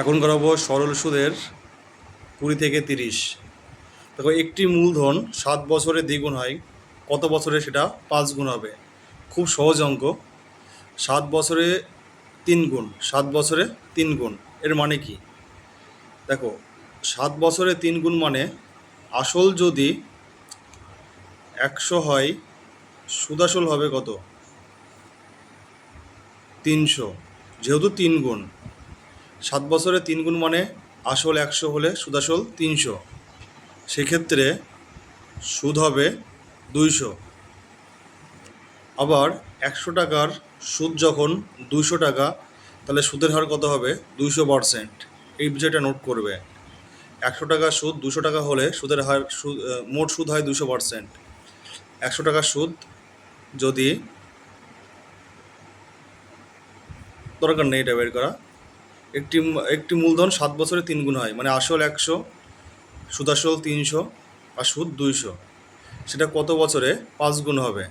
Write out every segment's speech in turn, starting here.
এখন করাবো সরল সুদের 20 থেকে 30। দেখো, একটি মূলধন 7 বছরে দ্বিগুণ হয়, কত বছরে সেটা 5 গুণ হবে? খুব সহজ অঙ্ক। 7 বছরে 3 গুণ, 7 বছরে 3 গুণ, এর মানে কি? দেখো, 7 বছরে 3 গুণ মানে আসল যদি 100 হয়, সুদাসল হবে কত? 300। যেহেতু 3 গুণ, 7 বছরে 3 গুণ মানে আসল 100 হলে সুদাসল 300। সেক্ষেত্রে সুদ হবে 200। আবার 100 টাকার সুদ যখন 200 টাকা, তাহলে সুদের হার কত হবে? 200%। এই বিষয়টা নোট করবে। 100 টাকার সুদ 200 টাকা হলে সুদের হার মোট সুদ হয় 200%। 100 টাকার সুদ যদি, দরকার নেই এটা বের করা, একটি একটি মূলধন 7 বছরে 3 গুণ হয়, মানে আসল 100, সুদাসল 300 আর সুদ 200, সেটা কত বছরে 5 গুণ হবে?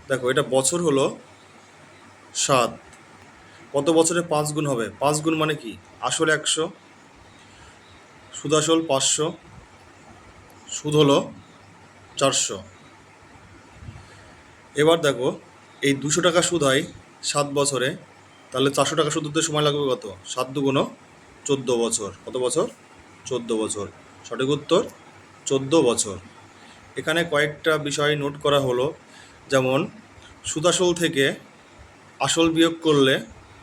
দেখো, এটা বছর হলো 7, কত বছরে 5 গুণ হবে? 5 গুণ মানে কি? আসল 100, সুদাসল 500, সুদ হলো 400। এবার দেখো, এই 200 টাকা সুদ হয় 7 বছরে, তাহলে 400 টাকা সুদ হতে সময় লাগবে কত? 7 দুগুণ 14 বছর। কত বছর? 14 বছর। সঠিক উত্তর 14 বছর। এখানে কয়েকটা বিষয় নোট করা হলো, যেমন সুদাসল থেকে আসল বিয়োগ করলে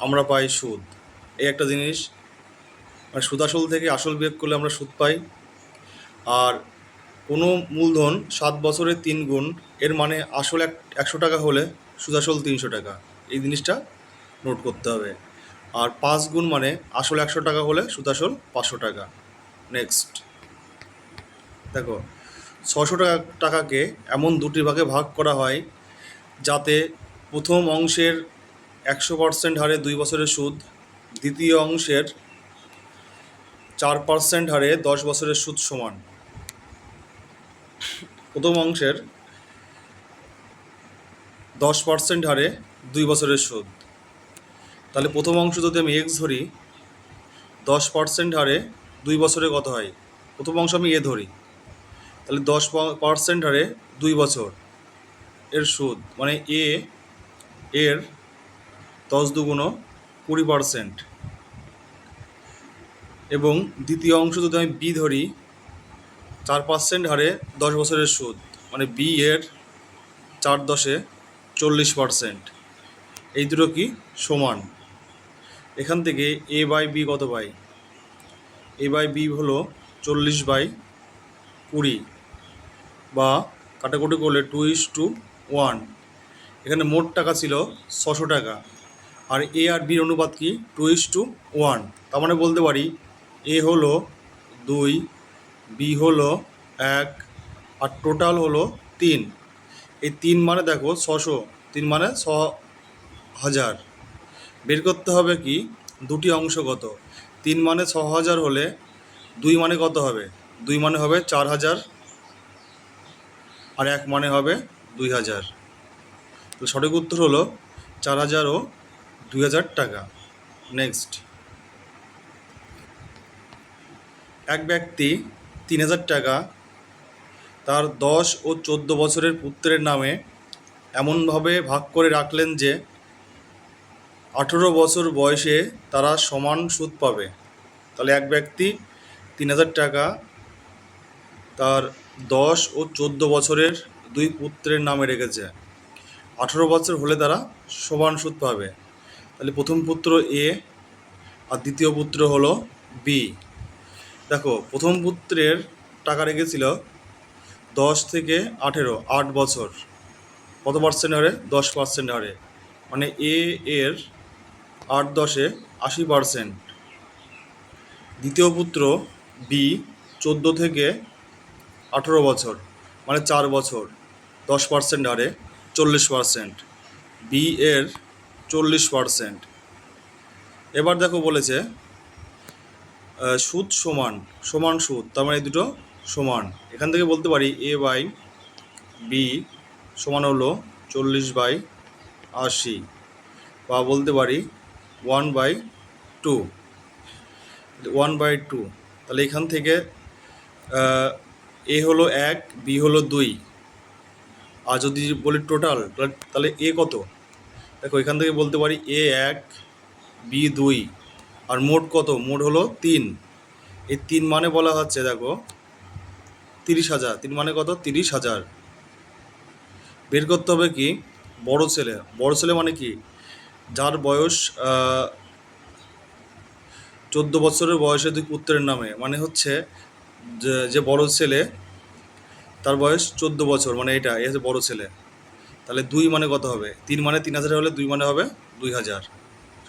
আমরা পাই সুদ, এই একটা জিনিস। মানে সুদাসল থেকে আসল বিয়োগ করলে আমরা সুদ পাই। আর কোনো মূলধন 7 বছরে 3 গুণ, এর মানে আসল 100 টাকা হলে সুদাসল 300 টাকা, এই জিনিসটা নোট করতে হবে। আর 5 গুণ মানে আসল 100 টাকা হলে সুদাসল 500 টাকা। নেক্সট দেখো, 600 টাকাকে এমন দুটি ভাগে ভাগ করা হয় যাতে প্রথম অংশের 100% হারে 2 বছরের সুদ, দ্বিতীয় অংশের 4% হারে 10 বছরের সুদ সমান। প্রথম অংশের 10% হারে 2 বছরের সুদ, তাহলে প্রথম অংশ যদি আমি এক্স ধরি, 10% হারে 2 বছরে কত হয়? প্রথম অংশ আমি এ ধরি, তাহলে 10% হারে 2 বছর এর সুদ, মানে এর 10 দুগুণ 20%। এবং দ্বিতীয় অংশ যদি আমি বি ধরি, 4% হারে 10 বছরের সুদ, মানে বি এর 4×10 40%। এই দুটো কি সমান? এখান থেকে এ বাই বি কত পাই? এ বাই বি হলো 40/20, বা কাটাকুটি করলে 2:1। এখানে মোট টাকা ছিল 600 টাকা, আর এ আর বির অনুপাত কি? 2:1। তার মানে বলতে পারি এ হলো 2, বি হলো 1, আর টোটাল হলো 3। এই 3 মানে দেখো 600, 3 মানে 6000। বের করতে হবে কি দুটি অংশ কত। 3 মানে 6000 হলে 2 মানে কত হবে? 2 মানে হবে 4000, আর 1 মানে হবে 2000। তো সঠিক উত্তর হলো 4000 ও 2000 টাকা। নেক্সট, এক ব্যক্তি 3000 টাকা তার 10 ও 14 বছরের পুত্রের নামে এমনভাবে ভাগ করে রাখলেন যে 18 বছর বয়সে তারা সমান সুদ পাবে। তাহলে এক ব্যক্তি 3000 টাকা তার 10 ও 14 বছরের 2 পুত্রের নামে রেখেছে, 18 বছর হলে তারা সমান সুদ পাবে। তাহলে প্রথম পুত্র এ আর দ্বিতীয় পুত্র হলো বি। দেখো, প্রথম পুত্রের টাকা রেখেছিল 10 থেকে 18, 8 বছর, কত পার্সেন্ট হারে? 10% হারে, মানে এর 8×10 80%। দ্বিতীয় পুত্র বি 14 থেকে 18 বছর, মানে 4 বছর, 10% হারে 40%, বি এর 40%। এবার দেখো বলেছে সুদ সমান সমান সুদ, তার মানে এই দুটো সমান। এখান থেকে বলতে পারি এ বাই বি সমান হলো 40/80, বা বলতে পারি 1/2। 1/2। তাহলে এখান থেকে এ হলো 1, বি হলো 2, আর যদি বলি টোটাল তাহলে এ কত? দেখো এখান থেকে বলতে পারি এ 1, বি 2, আর মোট কত? মোট হলো 3। এই 3 মানে বলা হচ্ছে দেখো 30,000। 3 মানে কত? 30,000। বের করতে হবে কি বড় ছেলে। বড় ছেলে মানে কি? যার বয়স 14 বছরের বয়সে 2 পুত্রের নামে, মানে হচ্ছে যে বড় ছেলে তার বয়স 14 বছর, মানে এটা এ হচ্ছে বড় ছেলে। তাহলে 2 মানে কত হবে? 3 মানে 3,000 হলে 2 মানে হবে 2,000।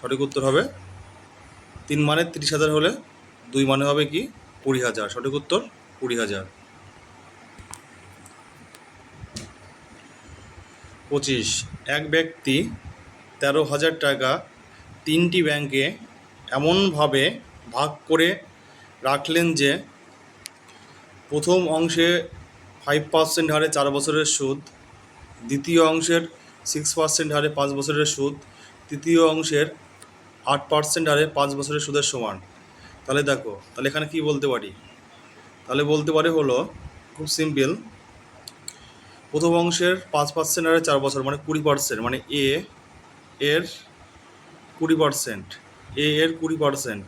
সঠিক উত্তর হবে 3 মানে 30,000 হলে 2 মানে হবে কি 20,000। সঠিক উত্তর 20,000। 25। এক ব্যক্তি 13,000 টাকা 3টি ব্যাংকে এমনভাবে ভাগ করে রাখলেন যে প্রথম অংশে 5% হারে 4 বছরের সুদ, দ্বিতীয় অংশের 6% হারে 5 বছরের সুদ, তৃতীয় অংশের 8% হারে 5 বছরের সুদের সমান। তাহলে দেখো, তাহলে এখানে কি বলতে পারি? তাহলে বলতে পারি হলো খুব সিম্পল, প্রথম অংশের 5% হারে 4 বছর মানে 20%, মানে এর 20%, এর 20%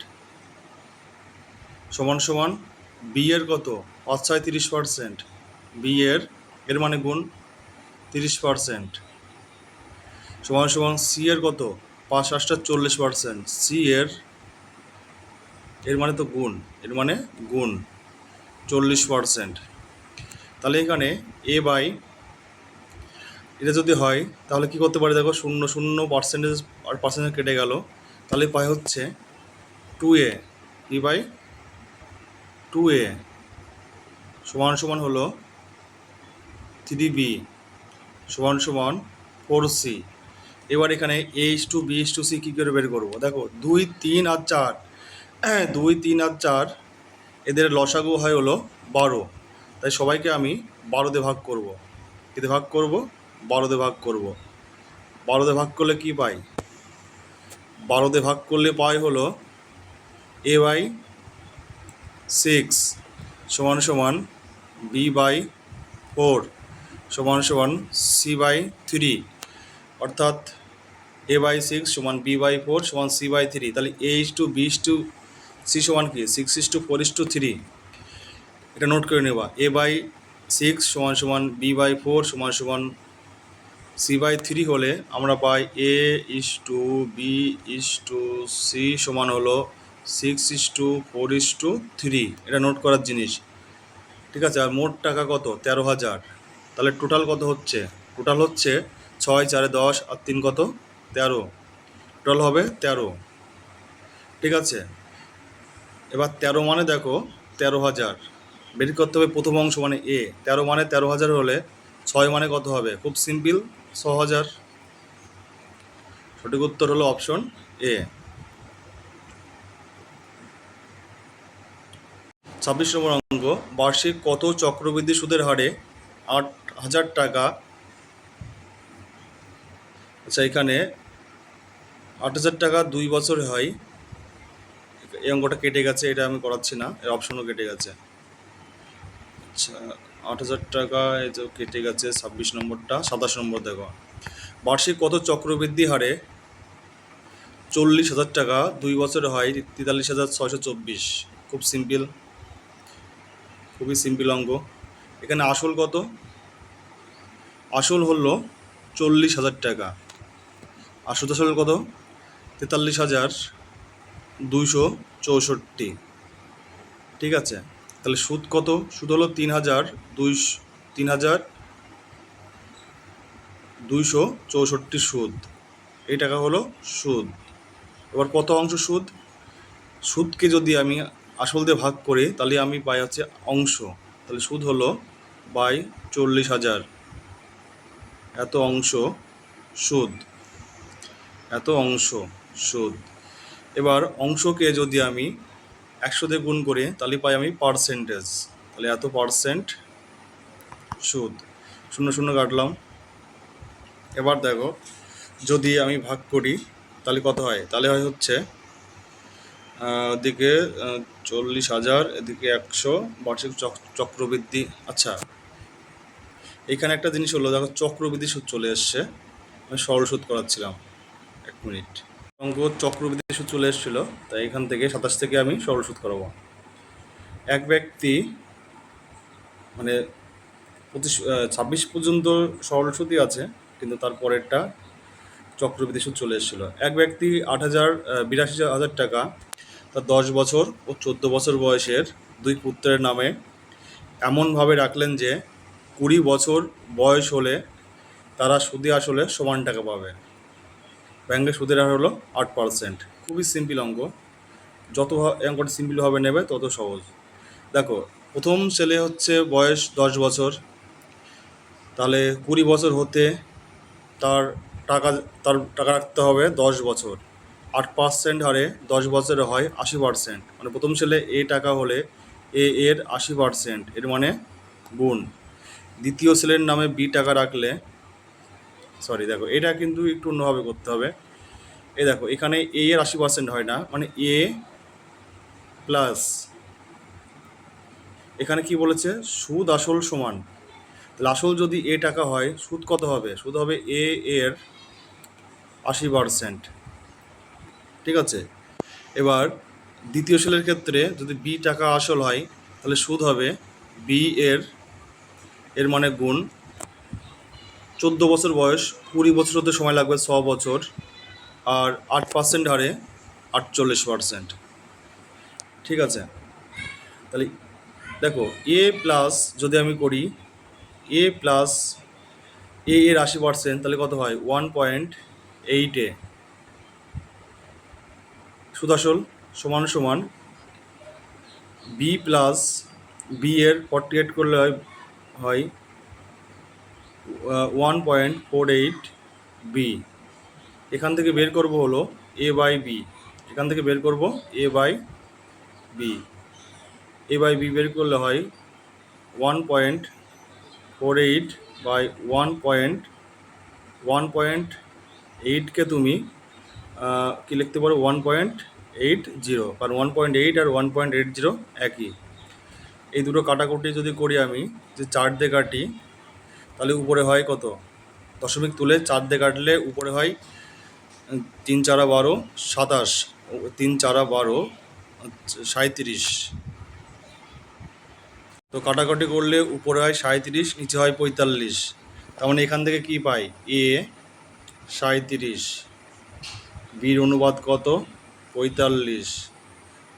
সমান সমান বি এর কত? 5 × 30%, বি এর মানে গুণ 30% সমান সমান সি এর কত? 5 × 8 = 40%, সি এর মানে তো গুণ, এর মানে গুণ 40%। তাহলে এখানে এ বাই এটা যদি হয় তাহলে কি করতে পারি? দেখো 0 আর পার্সেন্টেজ কেটে গেল, তাহলে পাই হচ্ছে 2a, কি বাই 2a সমান সমান হলো 3b সমান সমান 4c। এবার এখানে a:b:c কী করে বের করবো? দেখো 2, 3 আর 4, 2, 3 আর 4 এদের লসাগু হয় হলো 12। তাই সবাইকে আমি 12 দিয়ে ভাগ করব। এতে ভাগ করব 12 দিয়ে ভাগ করব। 12 দিয়ে ভাগ করলে কি পাই? 12 দিয়ে ভাগ করলে পাই হলো a/6 সমান সমান b/4 সমান সমান c/3, অর্থাৎ a/6 সমান b/4 সমান c/3। তাহলে a:b:c সমান কি 6:4:3। এটা নোট করে নেবা, a/6 সমান সমান b/4 সমান সমান c/3 হলে আমরা পাই a:b:c সমান হলো 6:4:3। এটা নোট করার জিনিস, ঠিক আছে। আর মোট টাকা কত? 13,000। তাহলে টোটাল কত হচ্ছে? টোটাল হচ্ছে 6, 4 10 আর 3 কত? 13। টোটাল হবে 13, ঠিক আছে। এবার 13 মানে দেখো 13,000 বের করতে হবে প্রথম অংশ মানে এ। 13 মানে 13,000 হলে 6 মানে কত হবে? খুব সিম্পল, 6,000। সঠিক উত্তর হলো অপশন এ। 26 নম্বর অঙ্ক, বার্ষিক কত চক্রবৃদ্ধি সুদের হারে 8,000 টাকা? আচ্ছা, এখানে 8,000 টাকা 2 বছরে হয়। এই অঙ্কটা কেটে গেছে, এটা আমি করাচ্ছি না, এর অপশনও কেটে গেছে। আচ্ছা, 8,000 টাকা এই তো কেটে গেছে। 26 নম্বরটা, 27 নম্বর দেখো, বার্ষিক কত চক্রবৃদ্ধি হারে 40,000 টাকা 2 বছরে হয় 43,624? খুব সিম্পল, খুবই সিম্পল অঙ্ক। এখানে আসল কত? আসল হলো 40,000 টাকা, আর সুদ আসল কত? 43,264, ঠিক আছে। তাহলে সুদ কত? সুদ হলো 3,264 সুদ। এই টাকা হলো সুদ। এবার কত অংশ সুদ? সুদকে যদি আমি আসল দিয়ে ভাগ করি তাহলে আমি পাই হচ্ছে অংশ। তাহলে সুদ হলো বাই 40,000, এত অংশ সুদ, এত অংশ সুদ। এবার অংশকে যদি আমি 100 দিয়ে গুণ করি তাহলে পাই আমি পার্সেন্টেজ। তাহলে এত পার্সেন্ট সুদ, 0 0 কাটলাম। এবার দেখো যদি আমি ভাগ করি তাহলে কত হয়? তাহলে হয় হচ্ছে ওদিকে 40,000, এদিকে 100 বার্ষিক চক্রবৃদ্ধি। আচ্ছা, এখানে একটা জিনিস হলো, দেখো চক্রবৃদ্ধি সুদ চলে এসছে। আমি সরল সুদ করাচ্ছিলাম, 1 মিনিট। অঙ্ক চক্রবৃদ্ধি সুদ চলে এসেছিল, তাই এখান থেকে 27 থেকে আমি সরল সুদ করাবো। এক ব্যক্তি মানে 26 পর্যন্ত সরল সুদই আছে, কিন্তু তারপরেরটা চক্রবৃদ্ধি সুদ চলে এসেছিলো। এক ব্যক্তি 82,000 টাকা তার 10 বছর ও 14 বছর বয়সের 2 পুত্রের নামে এমনভাবে রাখলেন যে 20 বছর বয়স হলে তারা সুদে আসলে সমান টাকা পাবে। ব্যাংকের সুদের হার হলো 8%। খুবই সিম্পল অঙ্ক, যত অঙ্কটা সিম্পল হবে নেবে তত সহজ। দেখো, প্রথম ছেলে হচ্ছে বয়স 10 বছর, তাহলে 20 বছর হতে তার টাকা রাখতে হবে 10 বছর। 8% হারে 10 বছরে হয় 80%। মানে প্রথম ছেলে এ টাকা হলে এর 80%, এর মানে গুণ। দ্বিতীয় ছেলের নামে বি টাকা রাখলে, সরি দেখো এটা কিন্তু একটু অন্যভাবে করতে হবে। এই দেখো এখানে এর 80% হয় না, মানে এ প্লাস, এখানে কি বলেছে, সুদ আসল সমান। তাহলে আসল যদি এ টাকা হয়, সুদ কত হবে? সুদ হবে এর 80%। ঠিক আছে, এবার দ্বিতীয় ছেলের ক্ষেত্রে যদি বি টাকা আসল হয়, তাহলে সুদ হবে বি এর মানে গুণ। 14 বছর বয়স, 20 বছর হতে সময় লাগবে 6 বছর, আর 8% হারে 48%। ঠিক আছে, তাহলে দেখো এ প্লাস যদি আমি করি, এ প্লাস এর 80%, তাহলে কত হয়? 1.8 সুদ আসল সমান সমান বি প্লাস বি এর 48 করলে হয় 1.48 বি। এখান থেকে বের করব হলো এ বাই বি। এখান থেকে বের করব A by B. A by B বের করলে হয় 1.48 বাই 1.8কে তুমি কি লিখতে পারো? 1.80, কারণ 1.8 আর 1.80 একই। এই দুটো কাটাকুটি যদি করি আমি, যে 4 দিয়ে কাটি, তাহলে উপরে হয় কত? দশমিক তুলে 4 দিয়ে কাটলে উপরে হয় 3 4 12, 27, 3 4 12, 37। তো কাটাকাটি করলে উপরে হয় 37, নিচে হয় 45। তার মানে এখান থেকে কি পাই? এ 37, বির অনুপাত কত? 45,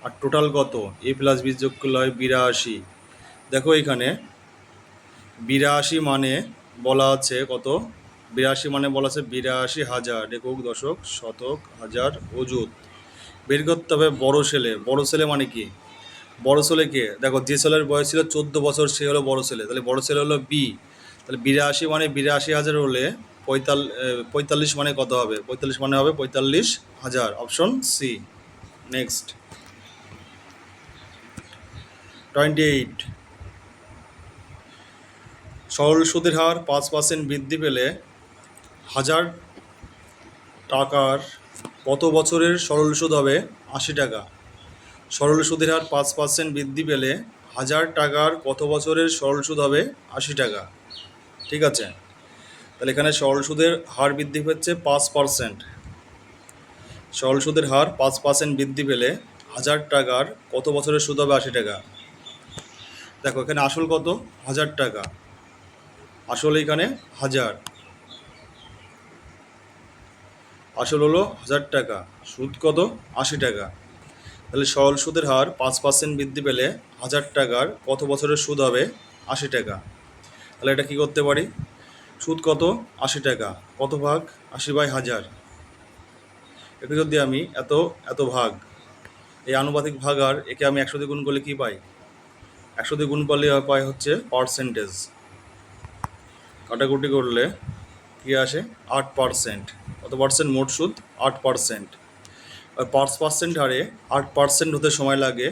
আর টোটাল কত? এ প্লাস বি যোগ করলে হয় 82। দেখো এখানে 82 মানে বলা আছে কত? 82 মানে বলা আছে 82,000 একক, দশক, শতক, হাজার, অযুত। বের করতে হবে বড় ছেলে। বড় ছেলে মানে কি? বড় ছেলেকে দেখো, যে ছেলের বয়স ছিল 14 বছর সে হলো বড় ছেলে, তাহলে বড় ছেলে হলো বি। তাহলে 82 মানে 82,000 হলে 45 মানে কত হবে? 45 মানে হবে 45,000, অপশন সি। নেক্সট 28, সরল সুদের হার 5% বৃদ্ধি পেলে 1000 টাকার কত বছরের সরল সুদ হবে? 80 টাকা। সরল সুদের হার 5% বৃদ্ধি পেলে 1000 টাকার কত বছরের সরল সুদ হবে? 80 টাকা। ঠিক আছে, তাহলে এখানে সরল সুদের হার বৃদ্ধি হচ্ছে 5%। সরল সুদের হার 5% বৃদ্ধি পেলে 1000 টাকার কত বছরের সুদ হবে? 80 টাকা। দেখো এখানে আসল কত? 1000 টাকা। আসল এখানে 1000, আসল হলো 1000 টাকা, সুদ কত? 80 টাকা। তাহলে সরল সুদের হার 5% বৃদ্ধি পেলে 1000 টাকার কত বছরের সুদ হবে? 80 টাকা। তাহলে এটা কি করতে পারি? সুদ কত? 80 টাকা, কত ভাগ? 80/1000। একে যদি আমি এত ভাগ, এই আনুপাতিক ভাগ, আর একে আমি 100 দিয়ে গুণ করলে কি পাই? 100 দিয়ে গুণ করলে পাই হচ্ছে পার্সেন্টেজ। কাটাকুটি করলে কি আসে? 8%। কত পার্সেন্ট? মোট সুদ 8%। আর 5% হারে 8% হতে সময় লাগে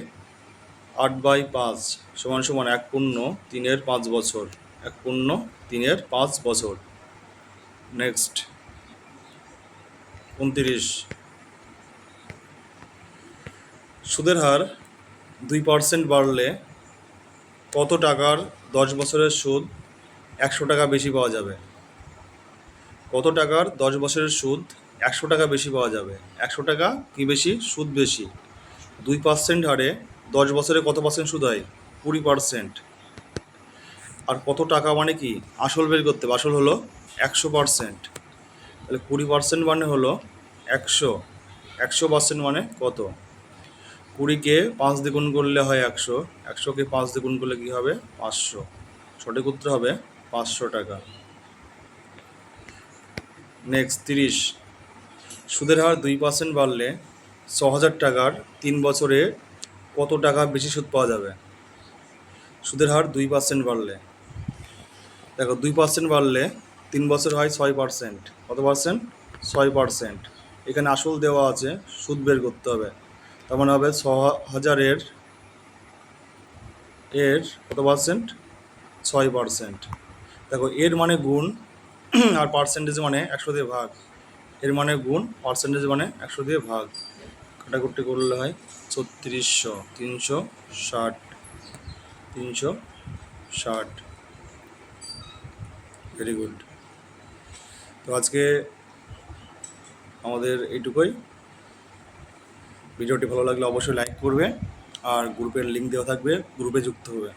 8/5 সমান সমান 1/3 বছর। 1/3 বছর। নেক্সট 29, সুদের হার 2% বাড়লে কত টাকার 10 বছরের সুদ 100 টাকা বেশি পাওয়া যাবে? কত টাকার 10 বছরের সুদ 100 টাকা বেশি পাওয়া যাবে? 100 টাকা কি বেশি, সুদ বেশি। 2% হারে 10 বছরে কত পার্সেন্ট সুদ হয়? 20%। আর কত টাকা মানে কি, আসল বের করতে হবে, আসল হলো 100%। তাহলে 20% মানে হলো 100, 100% মানে কত? 20কে 5 দিয়ে গুণ করলে হয় 100, 100কে 5 দিয়ে গুণ করলে কী হবে? 500। সঠিক উত্তর হবে 500 টাকা। নেক্সট 30। সুদের হার 2% বাড়লে 6,000 টাকার 3 বছরে কত টাকা বেশি সুদ পাওয়া যাবে? সুদের হার 2% বাড়লে, দেখো 2% বাড়লে 3 বছর হয় 6%। কত পার্সেন্ট? 6%। এখানে আসল দেওয়া আছে, সুদ বের করতে হবে। তার মানে হবে 6,000-এর কত পার্সেন্ট? 6%। দেখো এর মানে গুণ আর পার্সেন্টেজ মানে 100 দিয়ে ভাগ। এর মানে গুণ, পার্সেন্টেজ মানে 100 দিয়ে ভাগ। কাটাকুটি করলে হয় 3600, 360, 360। Very good. তো আজকে আমাদের এইটুকুই। ভিডিওটি ভালো লাগলে অবশ্যই লাইক করবে, আর গ্রুপের লিঙ্ক দেওয়া থাকবে, গ্রুপে যুক্ত হবে।